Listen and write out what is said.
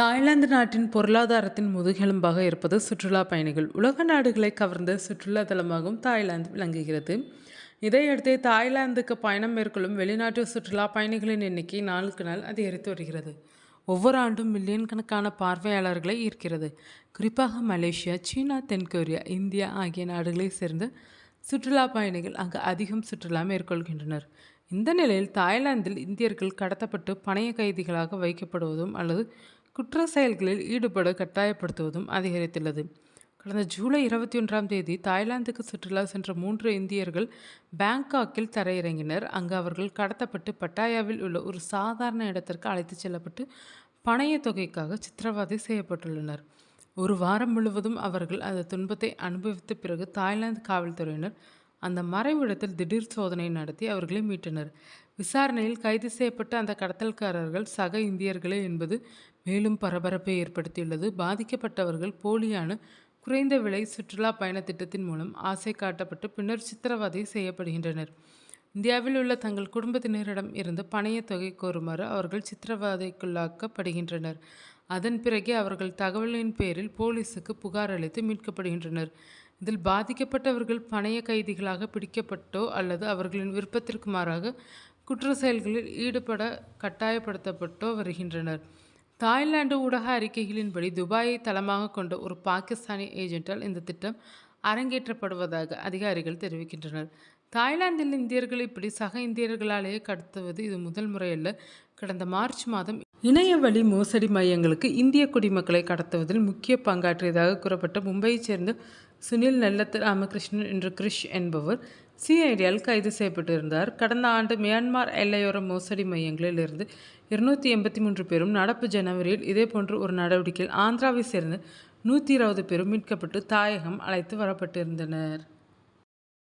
Thailand நாட்டின் பொருளாதாரத்தின் முதுகெலும்பாக இருப்பது சுற்றுலா பயணிகள். உலக நாடுகளை கவர்ந்த சுற்றுலா தலமாகவும் தாய்லாந்து விளங்குகிறது. இதையடுத்து தாய்லாந்துக்கு பயணம் மேற்கொள்ளும் வெளிநாட்டு சுற்றுலா பயணிகளின் எண்ணிக்கை நாளுக்கு நாள் அதிகரித்து வருகிறது. ஒவ்வொரு ஆண்டும் மில்லியன் கணக்கான பார்வையாளர்களை ஈர்க்கிறது. குறிப்பாக மலேசியா, சீனா, தென்கொரியா, இந்தியா ஆகிய நாடுகளைச் சேர்ந்த சுற்றுலா பயணிகள் அங்கு அதிகம் சுற்றுலா மேற்கொள்கின்றனர். இந்த நிலையில் தாய்லாந்தில் இந்தியர்கள் கடத்தப்பட்டு பணைய கைதிகளாக வைக்கப்படுவதும் அல்லது குற்ற செயல்களில் ஈடுபட கட்டாயப்படுத்துவதும் அதிகரித்துள்ளது. கடந்த ஜூலை 21 தாய்லாந்துக்கு சுற்றுலா சென்ற 3 இந்தியர்கள் பேங்காக்கில் தரையிறங்கினர். அங்கு அவர்கள் கடத்தப்பட்டு பட்டாயாவில் உள்ள ஒரு சாதாரண இடத்திற்கு அழைத்துச் செல்லப்பட்டு பணைய தொகைக்காக சித்திரவதை செய்யப்பட்டுள்ளனர். ஒரு வாரம் முழுவதும் அவர்கள் அந்த துன்பத்தை அனுபவித்த பிறகு தாய்லாந்து காவல்துறையினர் அந்த மறைவிடத்தில் திடீர் சோதனை நடத்தி அவர்களை மீட்டனர். விசாரணையில் கைது செய்யப்பட்ட அந்த கடத்தல்காரர்கள் சக இந்தியர்களே என்பது மேலும் பரபரப்பை ஏற்படுத்தியுள்ளது. பாதிக்கப்பட்டவர்கள் போலியான குறைந்த விலை சுற்றுலா பயண திட்டத்தின் மூலம் ஆசை காட்டப்பட்டு பின்னர் சித்திரவதை செய்யப்படுகின்றனர். இந்தியாவில் உள்ள தங்கள் குடும்பத்தினரிடம் இருந்து பணைய தொகை கோருமாறு அவர்கள் சித்திரவதைக்குள்ளாக்கப்படுகின்றனர். அதன் பிறகே அவர்கள் தகவலின் பேரில் போலீசுக்கு புகார் அளித்து மீட்கப்படுகின்றனர். இதில் பாதிக்கப்பட்டவர்கள் பணைய கைதிகளாக பிடிக்கப்பட்டோ அல்லது அவர்களின் விருப்பத்திற்கு மாறாக குற்ற செயல்களில் ஈடுபட கட்டாயப்படுத்தப்பட்டோ வருகின்றனர். தாய்லாந்து ஊடக அறிக்கைகளின்படி துபாயை தளமாக கொண்ட ஒரு பாகிஸ்தானி ஏஜென்ட்டால் இந்த திட்டம் அரங்கேற்றப்படுவதாக அதிகாரிகள் தெரிவிக்கின்றனர். தாய்லாந்தில் இந்தியர்கள் இப்படி சக இந்தியர்களாலேயே கடத்துவது இது முதல் முறையல்ல. கடந்த மார்ச் மாதம் இணைய வழி மோசடி மையங்களுக்கு இந்திய குடிமக்களை கடத்துவதில் முக்கிய பங்காற்றியதாக கூறப்பட்ட மும்பையைச் சேர்ந்த சுனில் நல்லத் ராமகிருஷ்ணன் என்ற கிரிஷ் என்பவர் சிஐடியால் கைது செய்யப்பட்டிருந்தார். கடந்த ஆண்டு மியான்மர் எல்லையோர மோசடி மையங்களில் இருந்து 283 பேரும், நடப்பு ஜனவரியில் இதேபோன்ற ஒரு நடவடிக்கையில் ஆந்திராவை சேர்ந்த 120 பேரும் மீட்கப்பட்டு தாயகம் அழைத்து வரப்பட்டிருந்தனர்.